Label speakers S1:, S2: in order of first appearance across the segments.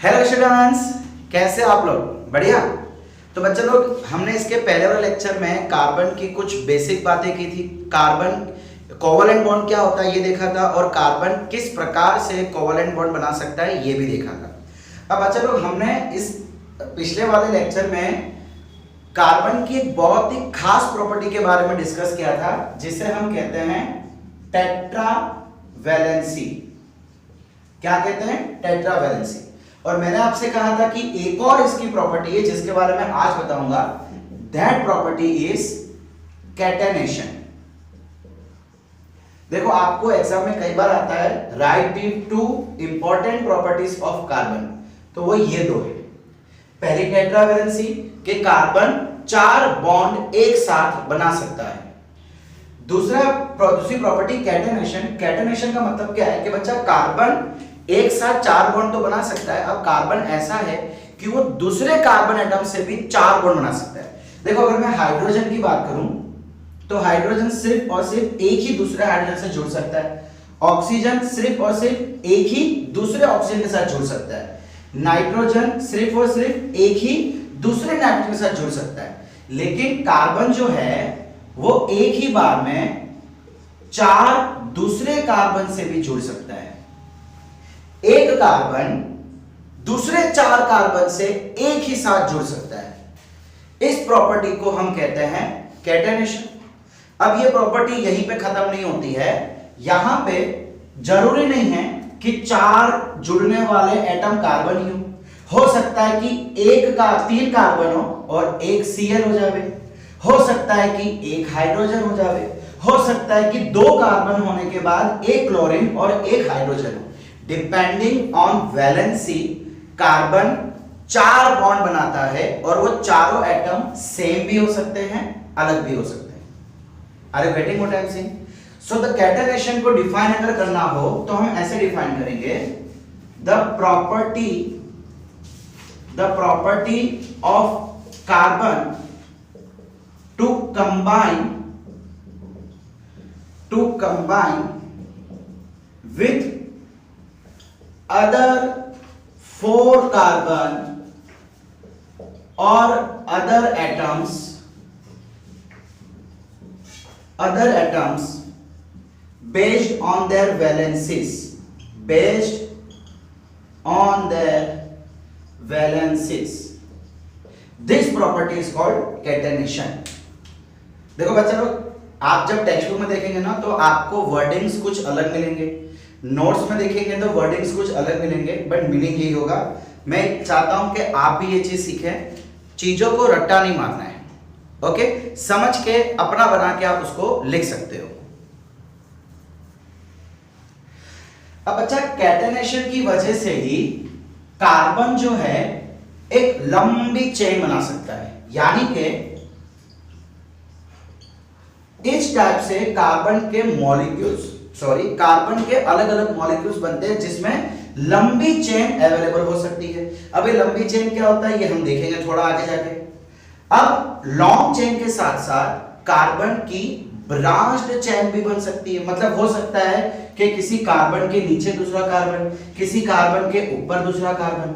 S1: Hello students, कैसे आप लोग? बढ़िया। तो बच्चे लोग, हमने इसके पहले वाले लेक्चर में कार्बन की कुछ बेसिक बातें की थी। कार्बन कोवलेंट बॉन्ड क्या होता है ये देखा था, और कार्बन किस प्रकार से कोवलेंट बॉन्ड बना सकता है ये भी देखा था। अब बच्चे लोग, हमने इस पिछले वाले लेक्चर में कार्बन की एक बहुत ही खास प्रॉपर्टी के बारे में डिस्कस किया था, जिसे हम कहते हैं टेट्रावैलेंसी। क्या कहते हैं? टेट्रावैलेंसी। और मैंने आपसे कहा था कि एक और इसकी प्रॉपर्टी है जिसके बारे में आज बताऊंगा। That property is catenation. देखो, आपको एग्जाम में कई बार आता है right the two important properties of carbon, तो वो ये दो है। पहली टेट्रावैलेंसी के कार्बन 4 बॉन्ड एक साथ बना सकता है। दूसरी प्रॉपर्टी कैटेनेशन। कैटेनेशन का मतलब क्या है कि बच्चा कार्बन एक साथ 4 बॉन्ड तो बना सकता है। अब कार्बन ऐसा है कि वो दूसरे कार्बन एटम से भी 4 बॉन्ड बना सकता है। देखो, अगर मैं हाइड्रोजन की बात करूं तो हाइड्रोजन सिर्फ और सिर्फ एक ही दूसरे हाइड्रोजन से जुड़ सकता है। ऑक्सीजन सिर्फ और सिर्फ एक ही दूसरे ऑक्सीजन के साथ जुड़ सकता है। नाइट्रोजन सिर्फ और सिर्फ एक ही दूसरे नाइट्रोजन के साथ जुड़ सकता है। लेकिन कार्बन जो है वो एक ही बार में 4 दूसरे कार्बन से भी जुड़ सकता है। एक कार्बन दूसरे 4 कार्बन से एक ही साथ जुड़ सकता है। इस प्रॉपर्टी को हम कहते हैं कैटेनेशन। अब ये प्रॉपर्टी यहीं पे खत्म नहीं होती है। यहां पे जरूरी नहीं है कि 4 जुड़ने वाले एटम कार्बन ही हो सकता है कि 3 कार्बन हो और एक Cl हो जावे। हो सकता है कि एक हाइड्रोजन हो जावे। हो सकता है कि 2 कार्बन होने के बाद एक क्लोरीन और एक हाइड्रोजन हो। Depending on valency, carbon 4 bond बनाता है और वो चारों एटम सेम भी हो सकते हैं, अलग भी हो सकते हैं। Are you getting what I am saying? So the concatenation को डिफाइन अगर करना हो तो हम ऐसे डिफाइन करेंगे, the property of carbon to combine with other 4 carbon or other atoms based on their valencies, this property is called catenation. देखो बच्चे लोग, आप जब टेक्स्ट बुक में देखेंगे ना तो आपको वर्डिंग्स कुछ अलग मिलेंगे, नोट्स में देखेंगे तो वर्डिंग्स कुछ अलग मिलेंगे, बट मीनिंग यही होगा। मैं चाहता हूं कि आप भी ये चीज सीखें, चीजों को रट्टा नहीं मारना है। ओके, समझ के अपना बना के आप उसको लिख सकते हो। अब बच्चा, कैटेनेशन की वजह से ही कार्बन जो है एक लंबी चेन बना सकता है। यानी कि इस टाइप से कार्बन के अलग अलग मॉलिक्यूल्स बनते हैं जिसमें लंबी चेन अवेलेबल हो सकती है। अब ये लंबी चेन क्या होता है ये हम देखेंगे थोड़ा आगे जाके। अब लॉन्ग चेन के साथ साथ कार्बन की ब्रांच्ड चेन भी बन सकती है। मतलब हो सकता है कि किसी कार्बन के नीचे दूसरा कार्बन, किसी कार्बन के ऊपर दूसरा कार्बन।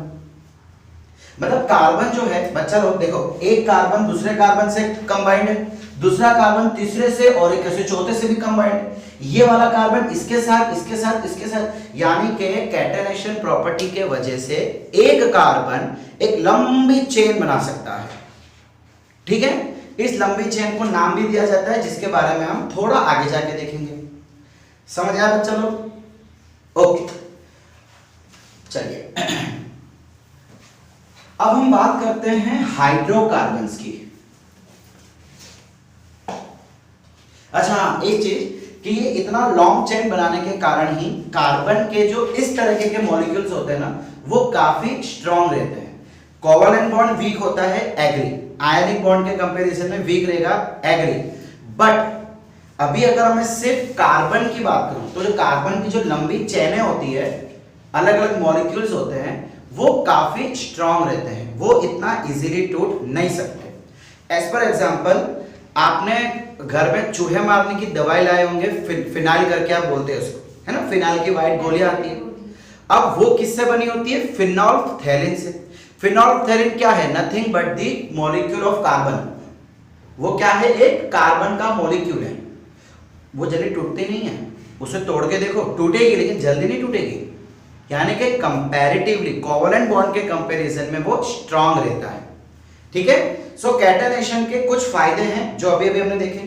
S1: मतलब कार्बन जो है बच्चा लोग देखो, एक कार्बन दूसरे कार्बन से कंबाइंड है, दूसरा कार्बन तीसरे से और एक से चौथे से भी कंबाइंड। ये वाला कार्बन इसके साथ, इसके साथ, इसके साथ। यानी कि कैटेनेशन प्रॉपर्टी के वजह से एक कार्बन एक लंबी चेन बना सकता है। ठीक है, इस लंबी चेन को नाम भी दिया जाता है, जिसके बारे में हम थोड़ा आगे जाके देखेंगे। समझ आया बच्चा लोग? ओके, चलिए अब हम बात करते हैं हाइड्रोकार्बन्स की। अच्छा, एक चीज कि ये इतना लॉन्ग चेन बनाने के कारण ही कार्बन के जो इस तरीके के मॉलिक्यूल्स होते हैं ना वो काफी स्ट्रॉन्ग रहते हैं। कोवलेंट बॉन्ड वीक होता है एग्री, आयनिक बॉन्ड के कंपैरिजन में वीक रहेगा एग्री। बट अभी अगर मैं सिर्फ कार्बन की बात करूं तो जो कार्बन की जो लंबी चेनें होती है, अलग अलग मॉलिक्यूल्स होते हैं, वो काफी स्ट्रॉन्ग रहते हैं, वो इतना इजीली टूट नहीं सकते। एज पर एग्जांपल, आपने घर में चूहे मारने की दवाई लाए होंगे, फिनाइल करके आप बोलते हैं उसको, है ना, फिनाइल की वाइट गोलियां आती है। अब वो किससे बनी होती है? फिनोल्फ्थैलिन से। फिनोल्फ्थैलिन क्या है? Nothing but the molecule of carbon. वो क्या है? एक कार्बन का मॉलिक्यूल है। वो जल्दी टूटती नहीं है, उसे तोड़ के देखो, टूटेगी लेकिन जल्दी नहीं टूटेगी, यानी कि कंपैरेटिवली कोवलेंट बॉन्ड के कंपैरिजन में वो स्ट्रांग रहता है। ठीक है, सो कैटनेशन के कुछ फायदे हैं जो अभी अभी हमने देखे।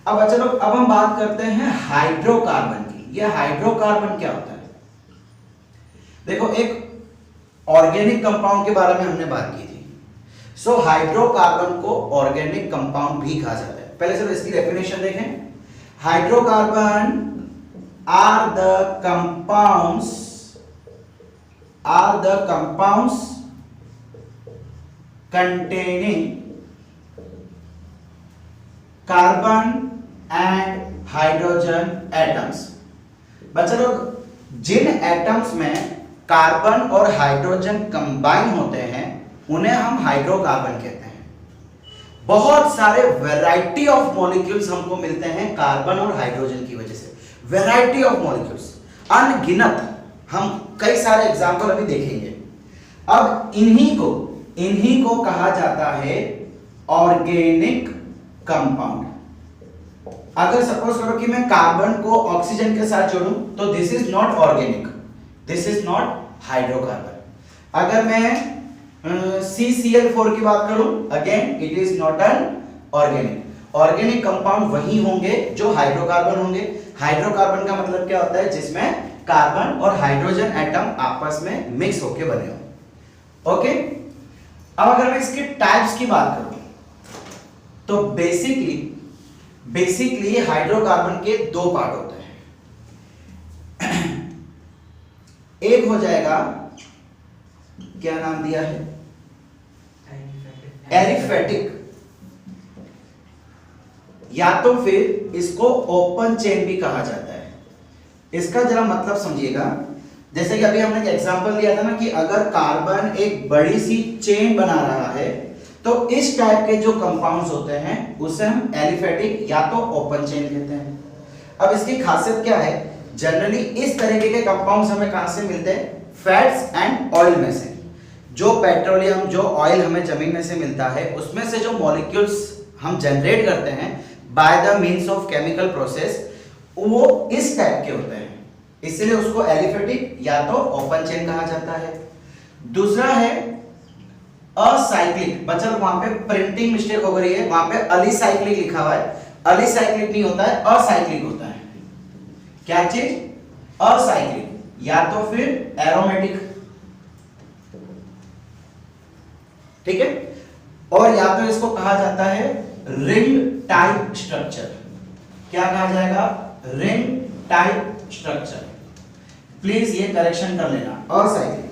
S1: अब चलो अब हम बात करते हैं हाइड्रोकार्बन की। ये हाइड्रोकार्बन क्या होता है? देखो, एक ऑर्गेनिक कंपाउंड के बारे में हमने बात की थी। सो हाइड्रोकार्बन को ऑर्गेनिक कंपाउंड भी कहा जाता है। पहले चलो इसकी डेफिनेशन देखें। Hydrocarbon are the compounds containing carbon and hydrogen atoms। बच्चा लोग, जिन एटम्स में कार्बन और हाइड्रोजन कंबाइन होते हैं उन्हें हम हाइड्रोकार्बन कहते हैं। बहुत सारे वैरायटी ऑफ मॉलिक्यूल्स हमको मिलते हैं कार्बन और हाइड्रोजन की वजह से। वैरायटी ऑफ मॉलिक्यूल्स अनगिनत, हम कई सारे एग्जांपल अभी देखेंगे। अब इन्हीं को कहा जाता है ऑर्गेनिक कंपाउंड। अगर सपोज करो कि मैं कार्बन को ऑक्सीजन के साथ जोड़ूं तो this is not organic, this is not hydrocarbon. अगर मैं CCl4 की बात करूं, again it is not an organic. Organic compound वही होंगे जो हाइड्रोकार्बन होंगे। हाइड्रोकार्बन का मतलब क्या होता है? जिसमें कार्बन और हाइड्रोजन एटम आपस में मिक्स होके बने हो। ओके, अब अगर मैं इसके टाइप्स की बात करूं तो बेसिकली हाइड्रोकार्बन के दो पार्ट होते हैं। एक हो जाएगा, क्या नाम दिया है? एरिफेटिक, या तो फिर इसको ओपन चेन भी कहा जाता है। इसका जरा मतलब समझिएगा। जैसे कि अभी हमने एक एग्जांपल लिया था ना कि अगर कार्बन एक बड़ी सी चेन बना रहा है तो इस टाइप के जो कंपाउंड्स होते हैं उसे हम एलिफेटिक या तो ओपन चेन कहते हैं। अब इसकी खासियत क्या है? जनरली इस तरीके के कंपाउंड्स हमें कहां से मिलते हैं? फैट्स एंड ऑयल में से। जो पेट्रोलियम, जो ऑयल हमें जमीन में से मिलता है, उसमें से जो मॉलिक्यूल्स हम जनरेट करते हैं by the means of chemical process, वो इस टाइप के होते हैं, इसलिए उसको एलिफेटिक या तो ओपन चेन कहा जाता है। दूसरा है असाइक्लिक। बच्चा वहां पे प्रिंटिंग मिस्टेक हो गई है, वहां पे अलीसाइक्लिक लिखा हुआ है, अलीसाइक्लिक नहीं होता है, असाइक्लिक होता है। क्या चीज? असाइक्लिक या तो फिर एरोमेटिक। ठीक है, और या तो इसको कहा जाता है रिंग टाइप स्ट्रक्चर। क्या कहा जाएगा? Ring type structure. प्लीज ये करेक्शन कर लेना, असाइक्लिक।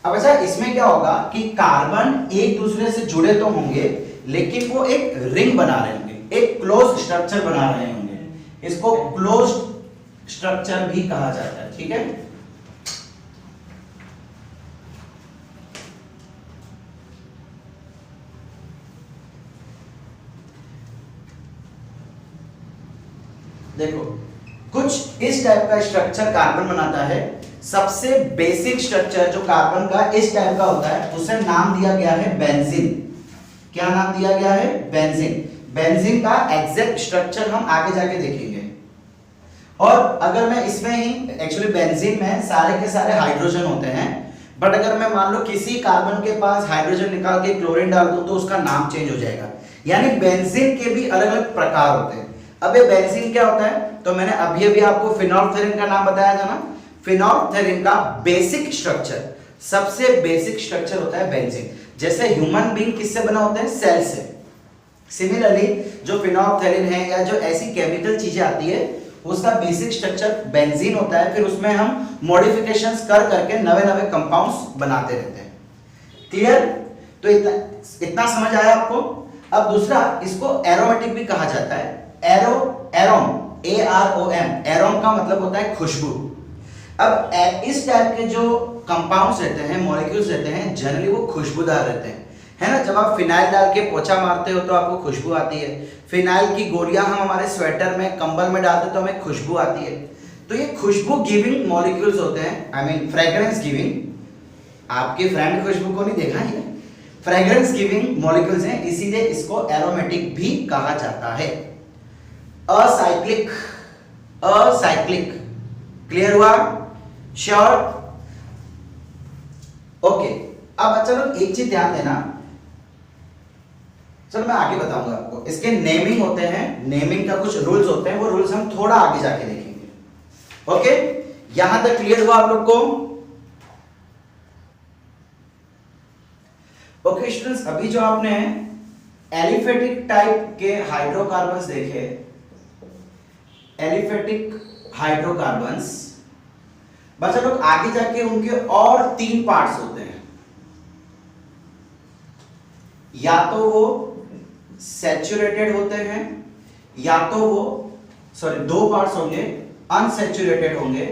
S1: अब अच्छा, इसमें क्या होगा कि कार्बन एक दूसरे से जुड़े तो होंगे लेकिन वो एक रिंग बना रहे होंगे, एक क्लोज स्ट्रक्चर बना रहे होंगे। इसको क्लोज्ड स्ट्रक्चर भी कहा जाता है। ठीक है, देखो कुछ इस टाइप का स्ट्रक्चर कार्बन बनाता है। सबसे बेसिक स्ट्रक्चर जो कार्बन का इस टाइप का होता है उसे नाम दिया गया है बेंजीन। क्या नाम दिया गया है? बेंजीन। बेंजीन का एग्जैक्ट स्ट्रक्चर हम आगे जाके देखेंगे। और अगर मैं इसमें ही, एक्चुअली बेंजीन में सारे के सारे हाइड्रोजन होते हैं, बट अगर मैं मान लो किसी कार्बन के पास हाइड्रोजन निकाल के क्लोरीन डाल दूं तो उसका नाम चेंज हो जाएगा। यानी बेंजीन के भी अलग अलग प्रकार होते हैं। अब ये बेंजीन क्या होता है? तो मैंने अभी आपको फिनोल्फ्थेलिन का नाम बताया था ना। फिनोल्फ्थेलिन का बेसिक स्ट्रक्चर, सबसे बेसिक स्ट्रक्चर होता है बेंजीन। जैसे ह्यूमन बीइंग किससे बना होता है? सेल से। सिमिलरली जो फिनोल्फ्थेलिन है या जो ऐसी केमिकल चीजें आती है उसका बेसिक स्ट्रक्चर बेंजीन होता है। फिर उसमें हम मॉडिफिकेशंस कर करके नए कंपाउंड्स बनाते रहते हैं। क्लियर? तो इतना समझ आया आपको? अब दूसरा, इसको एरोमेटिक भी कहा जाता है। एरोम, AROM, एरोम का मतलब होता है खुशबू। अब इस टाइप के जो कंपाउंड्स रहते हैं, मॉलिक्यूल्स रहते हैं, जनरली वो खुशबूदार रहते हैं, है ना। जब आप फिनाइल डाल के पोछा मारते हो तो आपको खुशबू आती है। फिनाइल की गोलियां हम हमारे स्वेटर में, कंबल में डालते तो हमें खुशबू आती है। तो ये खुशबू गिविंग मॉलिक्यूल्स होते हैं, आई मीन फ्रेग्रेंस गिविंग। आपके फ्रेंड खुशबू को नहीं देखा है, फ्रेग्रेंस गिविंग मॉलिक्यूल्स हैं, इसीलिए इसको एरोमेटिक भी कहा जाता है। असाइक्लिक, असाइक्लिक, क्लियर हुआ? श्योर? ओके। अब चलो एक चीज ध्यान देना, चलो मैं आगे बताऊंगा आपको। इसके नेमिंग होते हैं, नेमिंग का कुछ रूल्स होते हैं, वो रूल्स हम थोड़ा आगे जाके देखेंगे। ओके, यहां तक क्लियर हुआ आप लोग को? ओके स्टूडेंट्स, अभी जो आपने एलिफेटिक टाइप के हाइड्रोकार्बन्स देखे, एलिफेटिक हाइड्रोकार्बन्स, बच्चा लोग आगे जाके उनके और 3 पार्ट्स होते हैं। या तो वो सैचुरेटेड होते हैं, या तो वो 2 पार्ट्स होंगे अनसैचुरेटेड होंगे।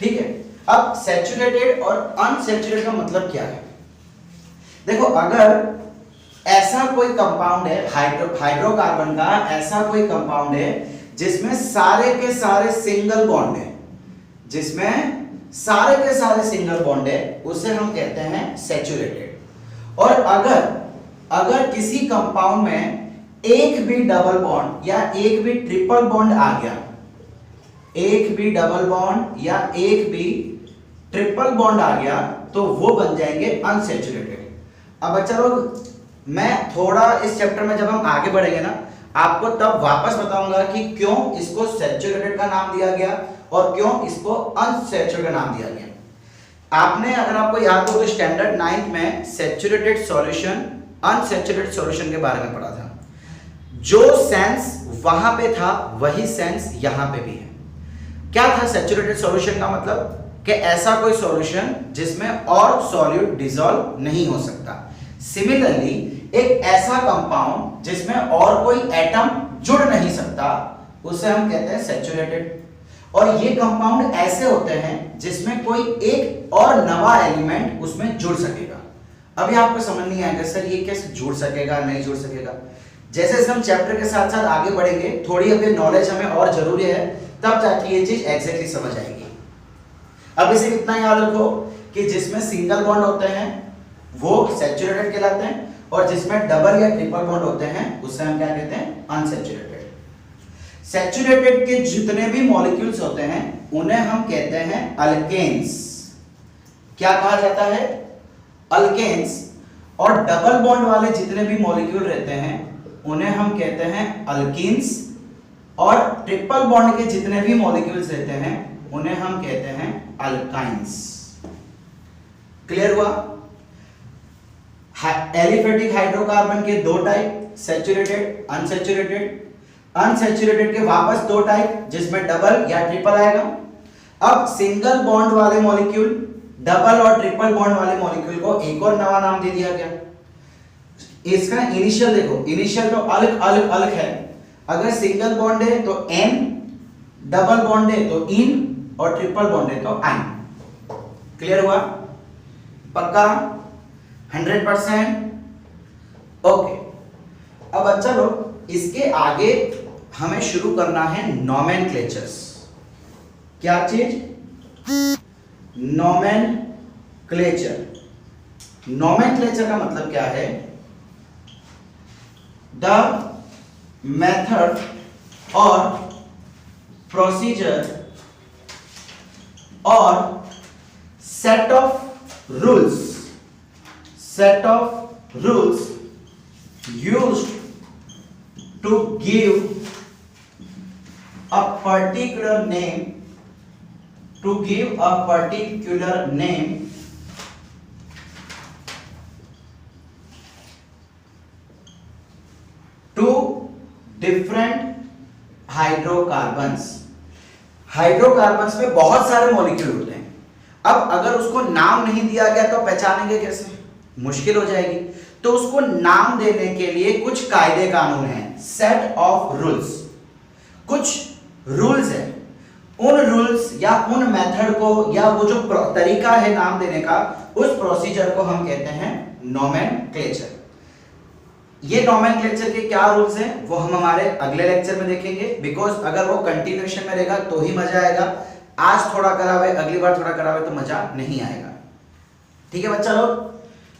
S1: ठीक है, अब सैचुरेटेड और अनसैचुरेटेड का मतलब क्या है? देखो, अगर ऐसा कोई कंपाउंड है, हाइड्रोकार्बन का ऐसा कोई कंपाउंड है जिसमें सारे के सारे सिंगल बॉन्ड है, जिसमें सारे के सारे सिंगल बॉन्ड है, उसे हम कहते हैं सैचुरेटेड। और अगर किसी कंपाउंड में एक भी डबल बॉन्ड या एक भी ट्रिपल बॉन्ड आ गया, एक भी डबल बॉन्ड या एक भी ट्रिपल बॉन्ड आ गया, तो वो बन जाएंगे अनसैचुरेटेड। अब बच्चा लोग, मैं थोड़ा इस चैप्टर में जब हम आगे बढ़ेंगे ना, आपको तब वापस बताऊंगा कि क्यों इसको सैचुरेटेड का नाम दिया गया और क्यों इसको अनसैचुरेटेड का नाम दिया गया। आपने, अगर आपको याद हो तो स्टैंडर्ड 9th में सैचुरेटेड सॉल्यूशन, अनसैचुरेटेड सॉल्यूशन के बारे में पढ़ा था। जो सेंस वहां पे था वही सेंस यहां पे भी है। क्या था सैचुरेटेड सॉल्यूशन का मतलब? कि ऐसा कोई सॉल्यूशन जिसमें और सॉल्यूट डिसॉल्व नहीं हो सकता। सिमिलरली एक ऐसा कंपाउंड जिसमें और कोई एटम जुड़ नहीं सकता, उसे हम कहते हैं सैचुरेटेड। और ये कंपाउंड ऐसे होते हैं जिसमें कोई एक और नवा एलिमेंट उसमें जुड़ सकेगा। अभी आपको समझ नहीं आएगा सर ये कैसे जुड़ सकेगा, नहीं जुड़ सकेगा। जैसे जैसे हम चैप्टर के साथ साथ आगे बढ़ेंगे, थोड़ी अभी नॉलेज हमें और जरूरी है, तब जाके ये चीज एग्जैक्टली समझ आएगी। अब इसे कितना याद रखो कि जिसमें सिंगल बॉन्ड होते हैं वो सैचुरेटेड कहलाते हैं, और जिसमें डबल या ट्रिपल बॉन्ड होते हैं उसे हम क्या कहते हैं? अनसैचुरेटेड। सैचुरेटेड के जितने भी मॉलिक्यूल्स होते हैं उन्हें हम कहते हैं अल्केन्स। क्या कहा जाता है? अल्केन्स। और डबल बॉन्ड वाले जितने भी मॉलिक्यूल रहते हैं उन्हें हम कहते हैं अल्कीन्स, और ट्रिपल बॉन्ड के जितने भी मॉलिक्यूल्स रहते हैं उन्हें हम कहते हैं अल्काइंस। क्लियर हुआ? एलिफेटिक हाइड्रोकार्बन के 2 टाइप, सैचुरेटेड, अनसैचुरेटेड। अनसैचुरेटेड के वापस 2 टाइप, जिसमें डबल या ट्रिपल आएगा। अब सिंगल बॉन्ड वाले मॉलिक्यूल, डबल और ट्रिपल बॉन्ड वाले मॉलिक्यूल को एक और नया नाम दे दिया गया। इसका इनिशियल देखो, इनिशियल तो अल्क अल्क अल्क है। अगर सिंगल बॉन्ड है तो एन, डबल बॉन्ड है तो इन, और ट्रिपल बॉन्ड है तो आइन। क्लियर हुआ? पक्का? 100%? ओके। अब अच्छा लोग, इसके आगे हमें शुरू करना है नोमेनक्लेचर्स। क्या चीज? नोमेनक्लेचर। नोमेनक्लेचर का मतलब क्या है? द मेथड और प्रोसीजर और set of rules used to give a particular name to different hydrocarbons. Hydrocarbons में बहुत सारे मॉलिक्यूल होते हैं। अब अगर उसको नाम नहीं दिया गया तो पहचानेंगे कैसे? मुश्किल हो जाएगी। तो उसको नाम देने के लिए कुछ कायदे कानून हैं, सेट ऑफ रूल्स। कुछ रूल्स है, उन रूल्स या उन मेथड को या वो जो तरीका है नाम देने का, उस प्रोसीजर को हम कहते हैं नोमेनक्लेचर। ये नोमेनक्लेचर के क्या रूल्स हैं वो हम हमारे अगले लेक्चर में देखेंगे, बिकॉज अगर वो कंटिन्यूएशन में रहेगा तो ही मजा आएगा। आज थोड़ा करावे अगली बार थोड़ा करावे तो मजा नहीं आएगा। ठीक है बच्चा लोग,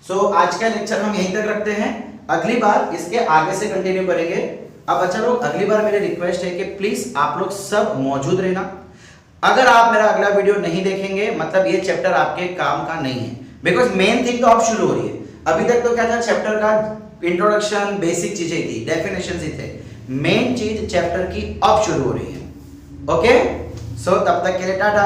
S1: सो आज का लेक्चर हम यहीं तक रखते हैं, अगली बार इसके आगे से कंटिन्यू करेंगे। अब बच्चा लोग अगली बार मेरी रिक्वेस्ट है कि प्लीज आप लोग सब मौजूद रहना। अगर आप मेरा अगला वीडियो नहीं देखेंगे मतलब ये चैप्टर आपके काम का नहीं है, बिकॉज मेन थिंग तो अब शुरू हो रही है। अभी तक तो क्या था, चैप्टर का इंट्रोडक्शन बेसिक चीजें थी, डेफिनेशन ही थे, मेन चीज चैप्टर की अब शुरू हो रही है। ओके, सो तब तक के लिए टाटा।